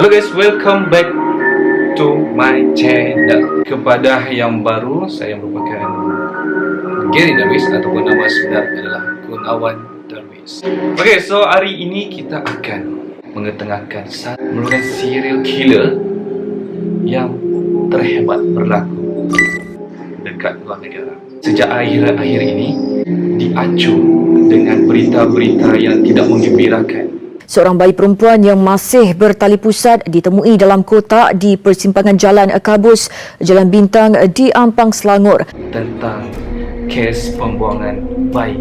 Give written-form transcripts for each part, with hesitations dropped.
Halo guys, welcome back to my channel. Kepada yang baru, saya merupakan Gary Darwis ataupun nama sebenar adalah Gunawan Darwis. Okay, so hari ini kita akan mengetengahkan merupakan serial killer yang terhebat berlaku dekat luar negara. Sejak akhir-akhir ini diacu dengan berita-berita yang tidak menggembirakan. Seorang bayi perempuan yang masih bertali pusat ditemui dalam kotak di persimpangan Jalan Kabus, Jalan Bintang di Ampang, Selangor. Tentang kes pembuangan bayi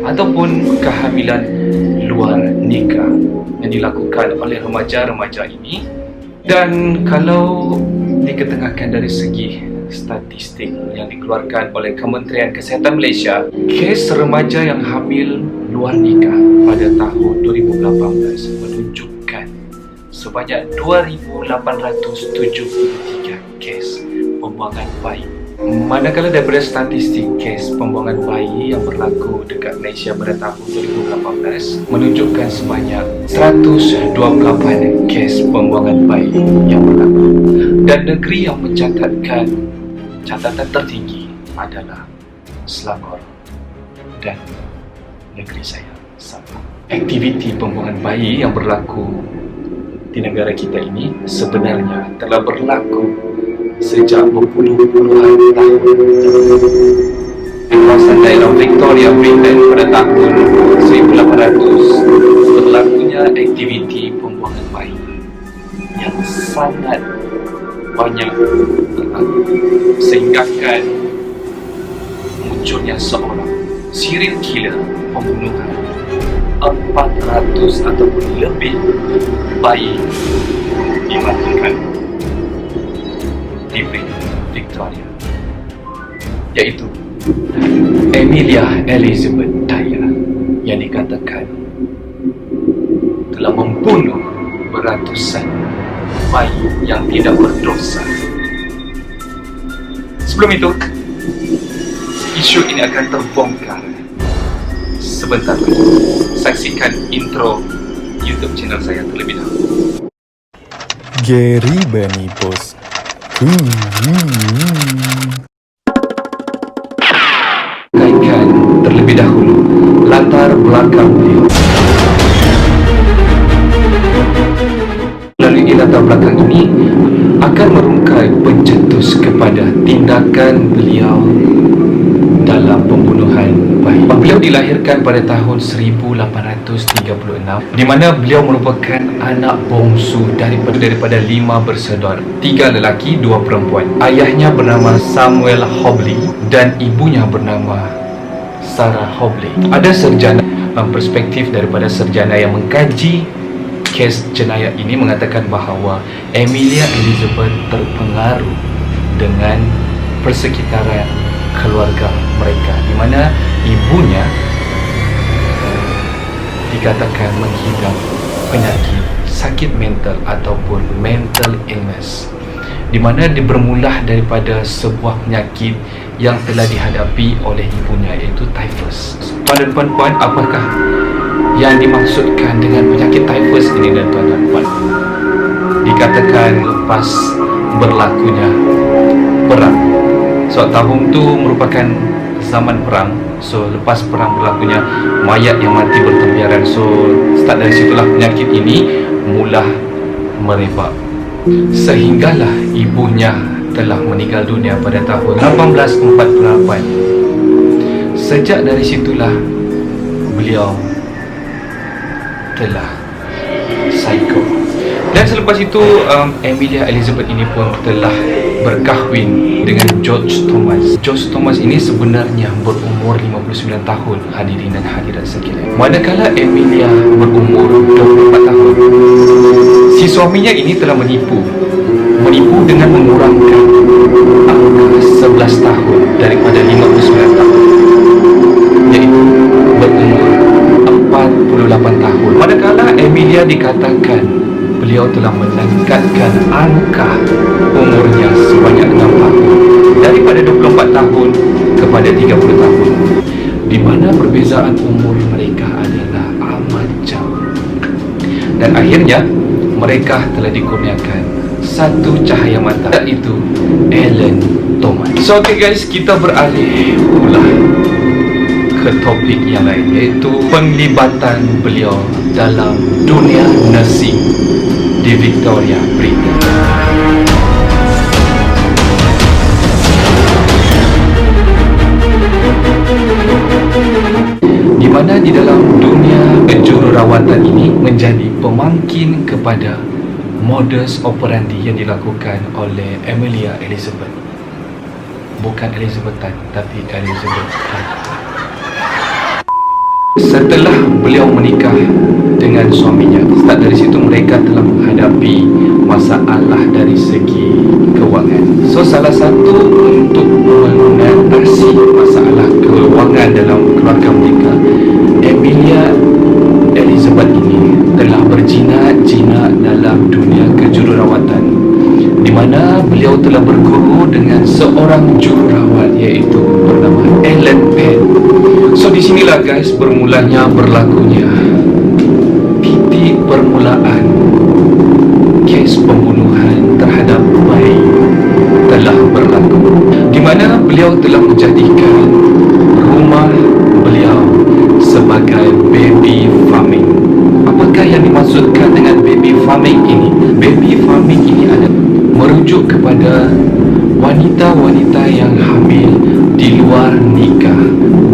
ataupun kehamilan luar nikah yang dilakukan oleh remaja-remaja ini. Dan kalau diketengahkan dari segi statistik yang dikeluarkan oleh Kementerian Kesihatan Malaysia, kes remaja yang hamil luar nikah pada tahun 2018 menunjukkan sebanyak 2,873 kes pembuangan bayi. Manakala daripada statistik kes pembuangan bayi yang berlaku dekat Malaysia pada tahun 2018 menunjukkan sebanyak 128 kes pembuangan bayi yang berlaku. Dan negeri yang mencatatkan catatan tertinggi adalah Selangor dan negeri saya, Sabah. Aktiviti pembuangan bayi yang berlaku di negara kita ini sebenarnya telah berlaku sejak berpuluh-puluhan tahun. Di kawasan daerah Victoria, Britain pada tahun 1800 berlakunya aktiviti pembuangan bayi yang sangat banyak berlaku, sehinggakan munculnya seorang serial killer pembunuhan 400 ataupun lebih bayi dimatikan di Victoria, iaitu Emilia Elizabeth Dyer yang dikatakan telah membunuh beratusan bayi yang tidak berdosa. Sebelum itu, isu ini akan terbongkar sebentar lagi. Saksikan intro YouTube channel saya terlebih dahulu. Gary Benipos. Kaitkan terlebih dahulu latar belakang beliau. Melalui latar belakang ini akan merungkai pencetus kepada tindakan beliau dalam pembunuhan bayi. Beliau dilahirkan pada tahun 1836, di mana beliau merupakan anak bongsu daripada 5 bersaudara, 3 lelaki, 2 perempuan. Ayahnya bernama Samuel Hobley dan ibunya bernama Sarah Hobley. Ada sarjana perspektif daripada sarjana yang mengkaji kes jenayah ini mengatakan bahawa Emilia Elizabeth terpengaruh dengan persekitaran keluarga mereka, di mana ibunya dikatakan mengidap penyakit sakit mental ataupun mental illness, di mana dia bermula daripada sebuah penyakit yang telah dihadapi oleh ibunya, iaitu typhus. Tuan dan puan-puan, apakah yang dimaksudkan dengan penyakit typhus ini dan tuan dan puan? Dikatakan lepas berlakunya perang. So tahun tu merupakan zaman perang. So lepas perang berlakunya mayat yang mati bertempiaran. So start dari situlah penyakit ini mula merebak, sehinggalah ibunya telah meninggal dunia pada tahun 1848. Sejak dari situlah beliau telah psycho. Dan selepas itu Emilia Elizabeth ini pun telah berkahwin dengan George Thomas. George Thomas ini sebenarnya berumur 59 tahun, hadirin dan hadirat sekalian. Manakala Emilia berumur 24 tahun, si suaminya ini telah menipu dengan mengurangkan angka 11 tahun daripada 59 tahun, iaitu berumur 48 tahun. Manakala Emilia dikatakan beliau telah meningkatkan angka umurnya sebanyak 6 tahun, daripada 24 tahun kepada 30 tahun, di mana perbezaan umur mereka adalah amat jauh. Dan akhirnya mereka telah dikurniakan satu cahaya mata, iaitu Alan Thomas. So okay guys, kita beralih pula ke topik yang lain, iaitu penglibatan beliau dalam dunia nursing di Victoria, Britain. Di mana di dalam dunia jururawatan ini menjadi pemangkin kepada modus operandi yang dilakukan oleh Amelia Elizabeth. Bukan Elizabeth Tan, tapi Elizabeth Tan. Setelah beliau menikah dengan suaminya, start dari situ mereka telah menghadapi masalah dari segi kewangan. So salah satu untuk mengatasi masalah kewangan dalam keluarga mereka, Amelia Elizabeth ini telah berjinak-jinak dalam dunia kejururawatan, di mana beliau telah berguru dengan seorang jururawat iaitu bernama Alan Penn. So di sinilah guys bermulanya berlakunya titik permulaan kes pembunuhan terhadap bayi telah berlaku, di mana beliau telah menjadikan rumah beliau sebagai baby farming. Apakah yang dimaksudkan dengan baby farming ini? Baby farming ini adalah merujuk kepada wanita-wanita yang hamil di luar nikah,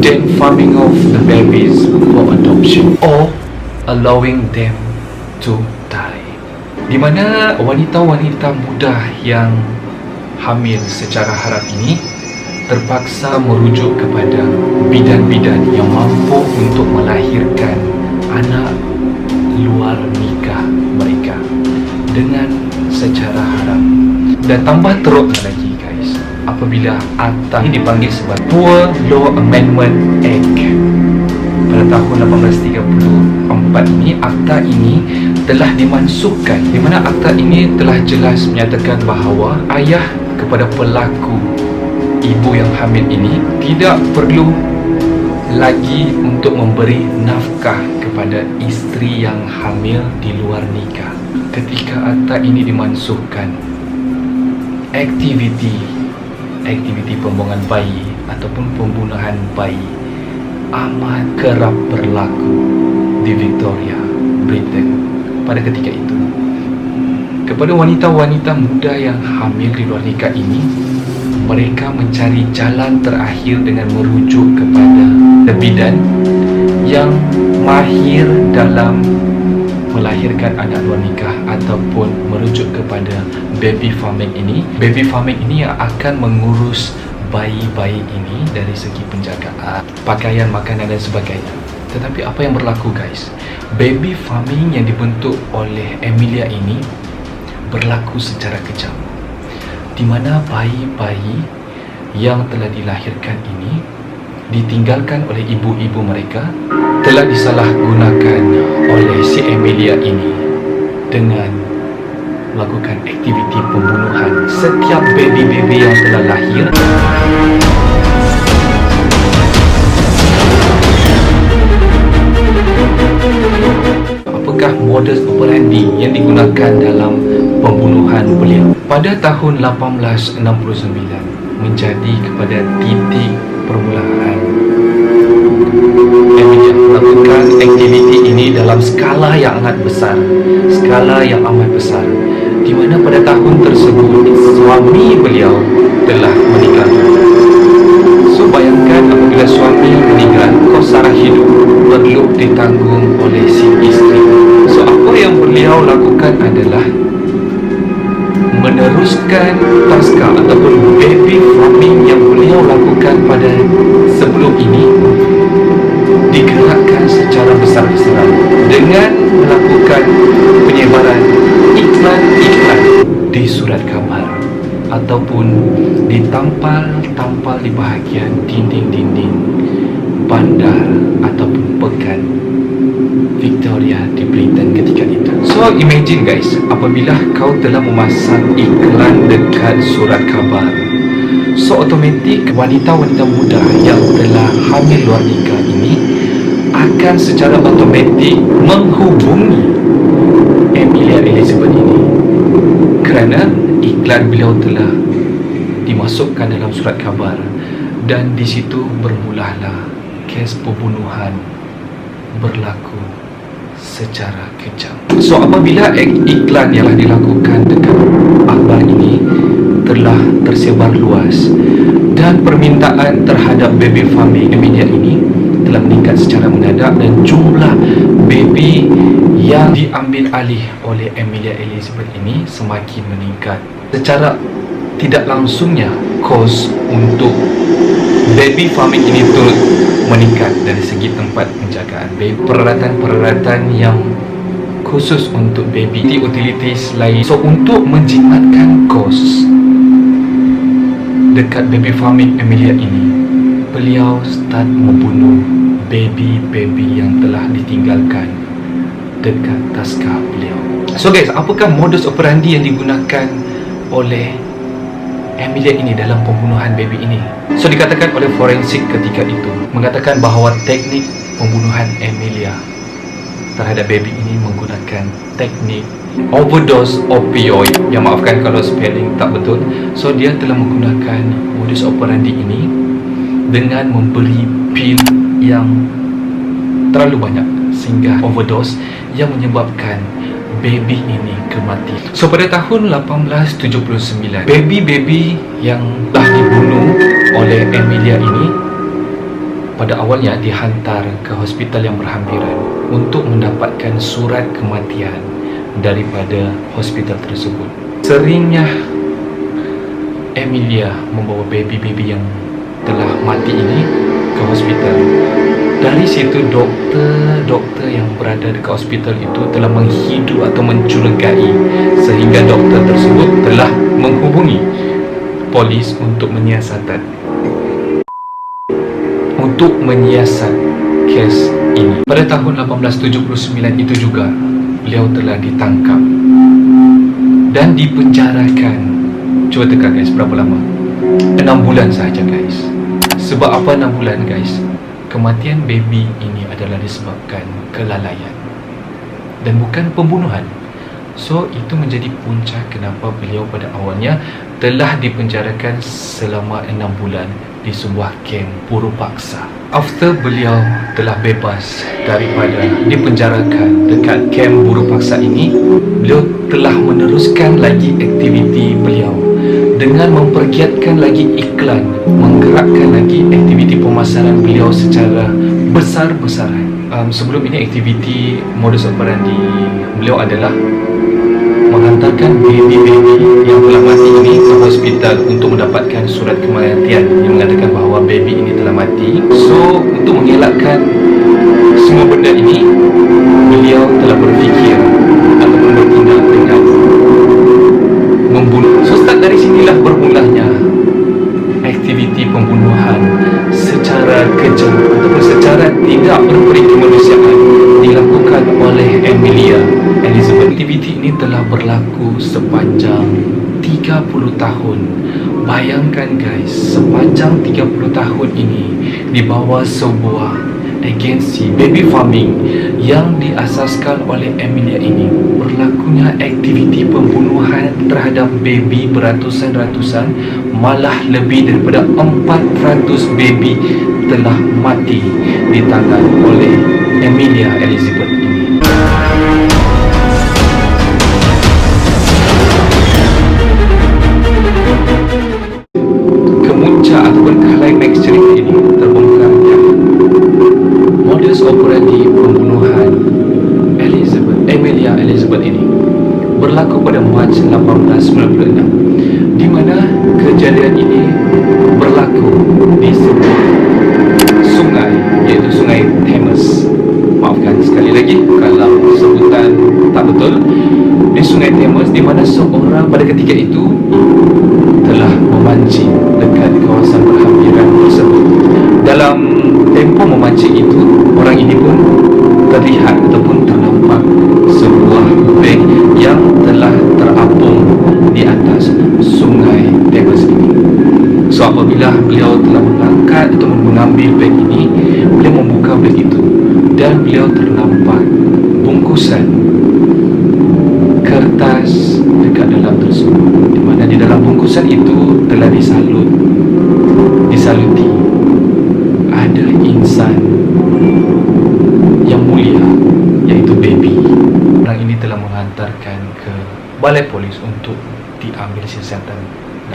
then farming of the babies for adoption or allowing them to die. Di mana wanita-wanita muda yang hamil secara harap ini terpaksa merujuk kepada bidan-bidan yang mampu untuk melahirkan anak luar nikah mereka dengan secara haram. Dan tambah teruknya lagi guys, apabila akta ini dipanggil sebagai Poor Law Amendment Act pada tahun 1834 ini, akta ini telah dimansuhkan, di mana akta ini telah jelas menyatakan bahawa ayah kepada pelaku ibu yang hamil ini tidak perlu lagi untuk memberi nafkah kepada isteri yang hamil di luar nikah. Ketika akta ini dimansuhkan, aktiviti pembuangan bayi ataupun pembunuhan bayi amat kerap berlaku di Victoria, Britain pada ketika itu. Kepada wanita-wanita muda yang hamil di luar nikah ini, mereka mencari jalan terakhir dengan merujuk kepada bidan yang mahir dalam melahirkan anak luar nikah ataupun merujuk kepada baby farming ini. Baby farming ini yang akan mengurus bayi-bayi ini dari segi penjagaan, pakaian, makanan dan sebagainya. Tetapi apa yang berlaku guys? Baby farming yang dibentuk oleh Amelia ini berlaku secara kejam, di mana bayi-bayi yang telah dilahirkan ini ditinggalkan oleh ibu-ibu mereka, telah disalahgunakan oleh si Amelia ini dengan melakukan aktiviti pembunuhan setiap baby-baby yang telah lahir. Apakah modus operandi yang digunakan dalam pembunuhan beliau? Pada tahun 1869 menjadi kepada titik permulaan Amelia melakukan aktiviti ini dalam skala yang amat besar, di mana pada tahun tersebut suami beliau telah meninggal. So bayangkan apabila suami meninggal, kos sara hidup perlu ditanggung oleh si isteri. So apa yang beliau lakukan adalah meneruskan taska ataupun baby farming yang beliau lakukan pada sebelum ini, digerakkan secara besar-besaran dengan melakukan penyebaran iklan-iklan di surat khabar ataupun ditampal-tampal di bahagian dinding-dinding bandar ataupun pekan Victoria di Britain ketika itu. So imagine guys, apabila kau telah memasang iklan dekat surat khabar, so otomatik wanita-wanita muda yang telah hamil luar nikah ini akan secara otomatik menghubungi Emilia Elizabeth ini, kerana iklan beliau telah dimasukkan dalam surat khabar, dan di situ bermulalah kes pembunuhan berlaku secara kejam. So apabila iklan yang dilakukan dekat akhbar ini telah tersebar luas dan permintaan terhadap baby farming Emilia ini telah meningkat secara mendadak, dan jumlah baby yang diambil alih oleh Emilia Elizabeth ini semakin meningkat. Secara tidak langsungnya, kos untuk baby farming ini turut meningkat dari segi tempat penjagaan baby, peralatan-peralatan yang khusus untuk baby, utilities lain. So untuk menjimatkan kos dekat baby farming Emilia ini, beliau start membunuh baby-baby yang telah ditinggalkan dekat taska beliau. So guys, apakah modus operandi yang digunakan oleh Emilia ini dalam pembunuhan baby ini? So dikatakan oleh forensik ketika itu mengatakan bahawa teknik pembunuhan Emilia terhadap baby ini menggunakan teknik overdose opioid. Yang maafkan kalau spelling tak betul. So dia telah menggunakan modus operandi ini dengan memberi pil yang terlalu banyak sehingga overdose yang menyebabkan baby ini kematian. So pada tahun 1879, baby-baby yang telah dibunuh oleh Emilia ini pada awalnya dihantar ke hospital yang berhampiran untuk mendapatkan surat kematian daripada hospital tersebut. Seringnya Emilia membawa baby-baby yang telah mati ini ke hospital. Dari situ doktor yang berada di hospital itu telah menghidu atau mencurigai, sehingga doktor tersebut telah menghubungi polis untuk menyiasat kes ini. Pada tahun 1879 itu juga beliau telah ditangkap dan dipenjarakan. Cuba teka guys, berapa lama? 6 bulan sahaja guys. Sebab apa 6 bulan guys? Kematian baby ini adalah disebabkan kelalaian dan bukan pembunuhan. So itu menjadi punca kenapa beliau pada awalnya telah dipenjarakan selama 6 bulan di sebuah kem buruh paksa. After beliau telah bebas daripada dipenjarakan dekat kem buruh paksa ini, beliau telah meneruskan lagi aktiviti beliau dengan mempergiatkan lagi iklan, menggerakkan lagi aktiviti pemasaran beliau secara besar-besaran. Sebelum ini aktiviti modus operandi beliau adalah menghantarkan baby-baby yang telah mati ini ke hospital untuk mendapatkan surat kematian yang mengatakan bahawa baby ini telah mati. So untuk mengelakkan semua benda ini, beliau telah berfikir ataupun bertindak dengan membunuh. So start dari sinilah bermulanya aktiviti pembunuhan secara kejam ataupun secara tidak berperi kemanusiaan dilakukan oleh Emilia Elizabeth. Aktiviti ini telah berlaku sepanjang 30 tahun. Bayangkan guys, sepanjang 30 tahun ini di bawah sebuah agensi baby farming yang diasaskan oleh Emilia ini, berlakunya aktiviti pembunuhan terhadap baby beratusan-ratusan, malah lebih daripada 400 baby telah mati di tangan oleh Emilia Elizabeth ini. Kemuncak ataupun climax cerita ini terbongkarnya modus operandi pembunuhan Emilia Elizabeth ini berlaku pada Mac 1896, di mana kejadian ini berlaku di sebuah sungai, iaitu Sungai Thames. Maafkan sekali lagi kalau sebutan tak betul. Di Sungai Thames, di mana seorang pada ketika itu telah memancing dekat kawasan berhampiran tersebut. Dalam tempoh memancing itu, orang ini pun terlihat ataupun ternampak sebuah beg yang telah terapung di atas Sungai Thames ini. So apabila beliau telah mengangkat atau mengambil beg ini, beliau membuka beg itu dan beliau ternampak bungkusan kertas dekat dalam tersebut, di mana di dalam bungkusan itu telah disaluti ada insan yang mulia, iaitu baby. Orang ini telah menghantarkan ke balai polis untuk diambil siasatan.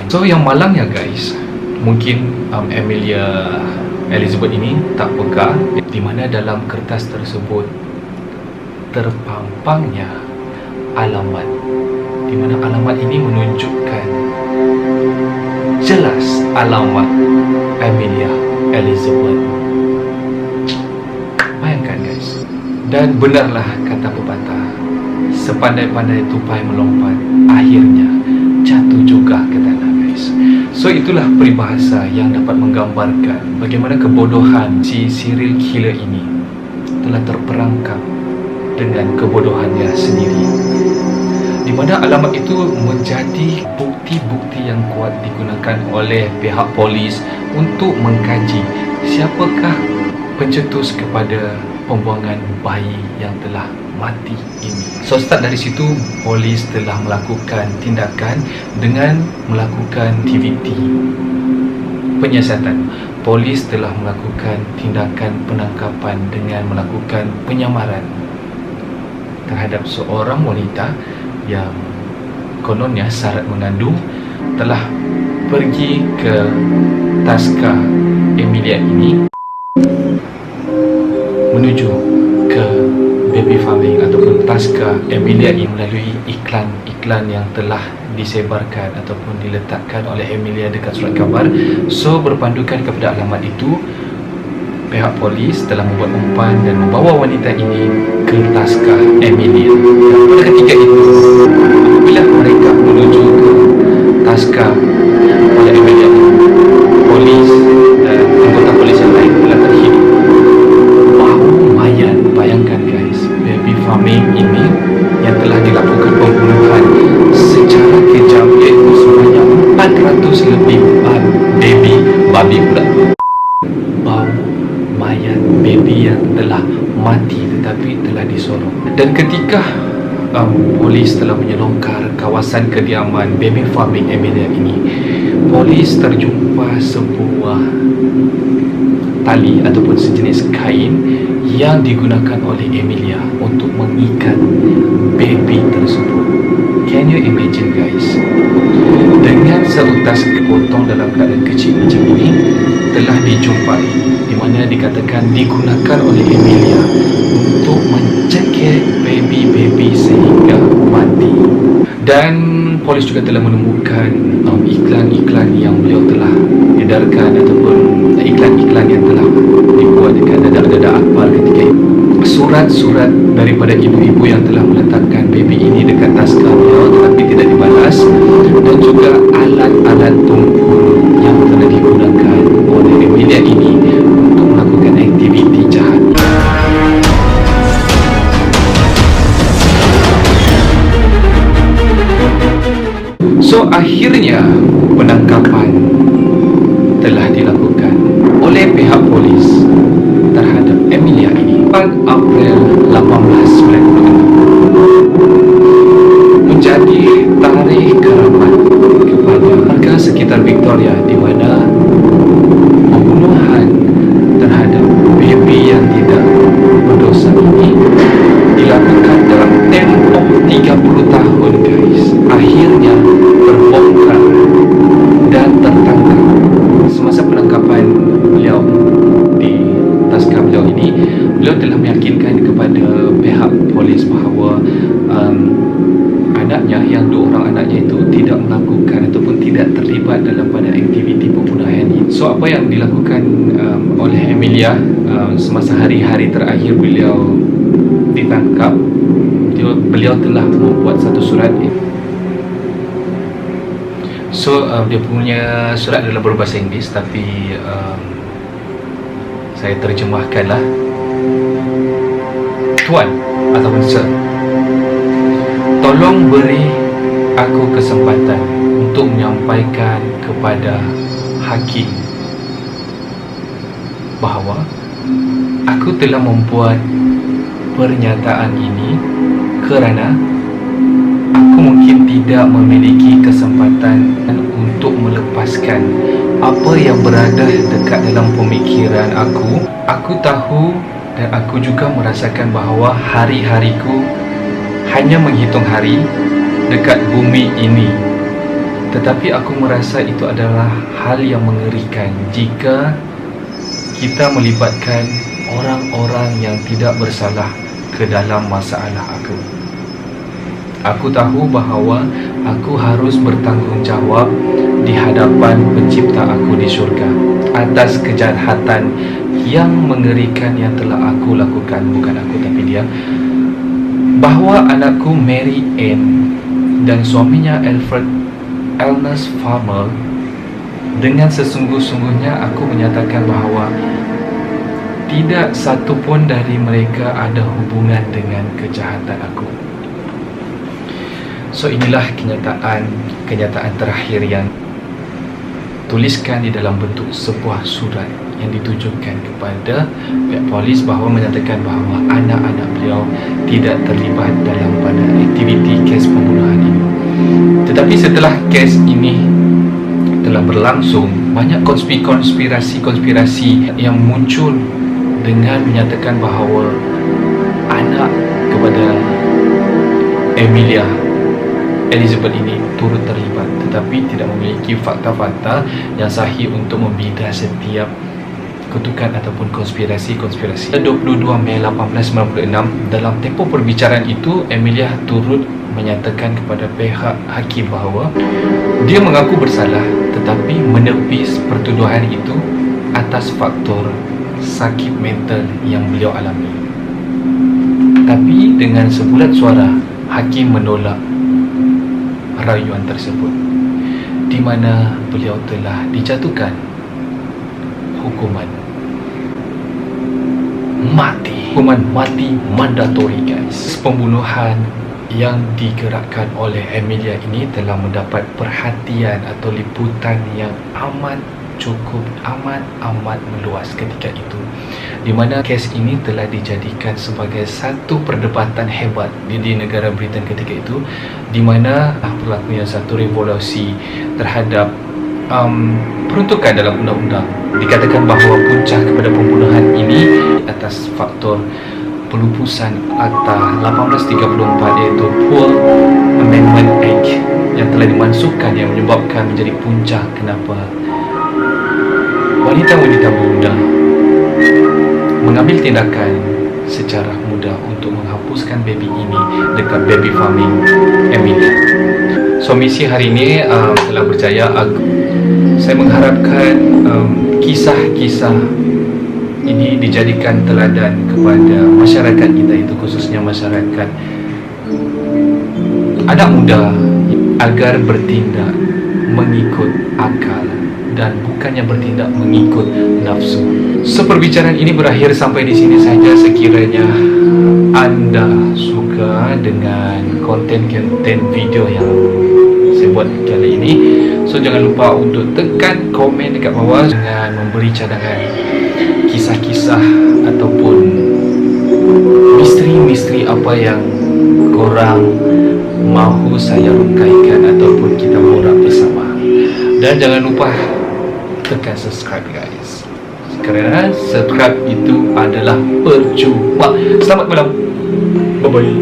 So yang malangnya guys, mungkin Amelia Elizabeth ini tak peka, di mana dalam kertas tersebut terpampangnya alamat, di mana alamat ini menunjukkan jelas alamat Amelia Elizabeth. Bayangkan guys. Dan benarlah kata pepatah, sepandai-pandai tupai melompat, akhirnya jatuh juga ke tanah guys. So itulah peribahasa yang dapat menggambarkan bagaimana kebodohan si serial killer ini telah terperangkap dengan kebodohannya sendiri, di mana alamat itu menjadi bukti-bukti yang kuat digunakan oleh pihak polis untuk mengkaji siapakah pencetus kepada pembuangan bayi yang telah mati ini. So start dari situ, polis telah melakukan tindakan dengan melakukan aktiviti penyiasatan. Polis telah melakukan tindakan penangkapan dengan melakukan penyamaran terhadap seorang wanita yang kononnya syarat mengandung telah pergi ke Tasca Emilia ini menuju ke baby farming ataupun Tasca Emilia ini melalui iklan yang telah disebarkan ataupun diletakkan oleh Emilia dekat surat khabar. So berpandukan kepada alamat itu, pihak polis telah membuat umpan dan membawa wanita ini ke Tasca Emilia. Dan pada ketika itu, apabila mereka menuju ke Tasca pada Emilia, polis dan anggota polis yang lain telah terhidup bau mayat. Bayangkan guys, baby farming ini yang telah dilakukan pembunuhan secara kejam, iaitu sebanyak 400 lebih babi pula. Bau mayat baby yang telah mati tetapi telah disorong. Dan ketika polis telah menyelongkar kawasan kediaman baby farming Emilia ini, polis terjumpa sebuah tali ataupun sejenis kain yang digunakan oleh Emilia untuk mengikat baby tersebut. Can you imagine guys? Dengan seutas potong dalam keadaan kecil macam ini telah dijumpai, di mana dikatakan digunakan oleh Emilia untuk mencekik baby sehingga mati. Dan polis juga telah menemukan iklan-iklan yang beliau telah edarkan ataupun iklan-iklan yang telah dibuat dekat dada-dada akbar ketika itu. Surat-surat daripada ibu-ibu yang telah meletakkan baby ini dekat Tasca beliau tetapi tidak dibalas, dan juga alat-alat tumpul yang telah digunakan oleh Emilia ini untuk melakukan aktiviti jahat. So akhirnya penangkapan telah dilakukan oleh pihak polis terhadap Emilia ini. 4 April 1896 menjadi tarikh keramat kepada warga sekitar Victoria, di mana pembunuhan terhadap baby yang tidak berdosa ini dilakukan dalam tempoh 30 tahun guys. Akhirnya terbongkar dan tertangkap. Semasa penangkapan beliau di Tasca beliau ini, beliau telah meyakinkan kepada pihak polis bahawa anaknya, yang 2 orang anaknya itu tidak melakukan ataupun tidak terlibat dalam pada aktiviti pembunuhan ini. So apa yang dilakukan oleh Emilia semasa hari-hari terakhir beliau ditangkap, beliau telah membuat satu surat. So dia punya surat adalah berbahasa Inggeris, tapi saya terjemahkanlah. Tuan ataupun Sir, tolong beri aku kesempatan untuk menyampaikan kepada hakim bahawa aku telah membuat pernyataan ini kerana mungkin tidak memiliki kesempatan untuk melepaskan apa yang berada dekat dalam pemikiran aku. Aku tahu dan aku juga merasakan bahawa hari-hariku hanya menghitung hari dekat bumi ini. Tetapi aku merasa itu adalah hal yang mengerikan jika kita melibatkan orang-orang yang tidak bersalah ke dalam masalah aku. Aku tahu bahawa aku harus bertanggungjawab di hadapan pencipta aku di syurga atas kejahatan yang mengerikan yang telah aku lakukan. Bukan aku tapi dia. Bahawa anakku Mary Ann dan suaminya Alfred Ernest Farmer, dengan sesungguh-sungguhnya aku menyatakan bahawa tidak satu pun dari mereka ada hubungan dengan kejahatan aku. So inilah kenyataan terakhir yang tuliskan di dalam bentuk sebuah surat yang ditujukan kepada pihak polis bahawa menyatakan bahawa anak-anak beliau tidak terlibat dalam pada aktiviti kes pembunuhan ini. Tetapi setelah kes ini telah berlangsung, banyak konspirasi yang muncul dengan menyatakan bahawa anak kepada Emilia Elizabeth ini turut terlibat, tetapi tidak memiliki fakta-fakta yang sahih untuk membidah setiap kutukan ataupun konspirasi. 22 Mei 1896, dalam tempoh perbicaraan itu, Emilia turut menyatakan kepada pihak hakim bahawa dia mengaku bersalah tetapi menepis pertuduhan itu atas faktor sakit mental yang beliau alami. Tapi dengan sebulat suara, hakim menolak rayuan tersebut, di mana beliau telah dijatuhkan hukuman mati mandatori, guys. Pembunuhan yang digerakkan oleh Emilia ini telah mendapat perhatian atau liputan yang amat meluas ketika itu, di mana kes ini telah dijadikan sebagai satu perdebatan hebat di negara Britain ketika itu, di mana berlakunya satu revolusi terhadap peruntukan dalam undang-undang. Dikatakan bahawa punca kepada pembunuhan ini atas faktor pelupusan Akta 1834, iaitu Poole Amendment Act yang telah dimansuhkan, yang menyebabkan menjadi punca kenapa wanita-wanita muda mengambil tindakan secara mudah untuk menghapuskan baby ini dekat baby farming Emilia. So misi hari ini telah berjaya. Saya mengharapkan kisah-kisah ini dijadikan teladan kepada masyarakat kita, itu khususnya masyarakat anak muda, agar bertindak mengikut akal dan bukannya bertindak mengikut nafsu. So perbicaraan ini berakhir sampai di sini saja. Sekiranya anda suka dengan konten-konten video yang saya buat kali ini, so jangan lupa untuk tekan komen dekat bawah dengan memberi cadangan kisah-kisah ataupun misteri-misteri apa yang korang mahu saya rungkaikan ataupun kita borak bersama. Dan jangan lupa tekan subscribe, guys, kerana subscribe itu adalah percuma. Selamat malam, bye bye.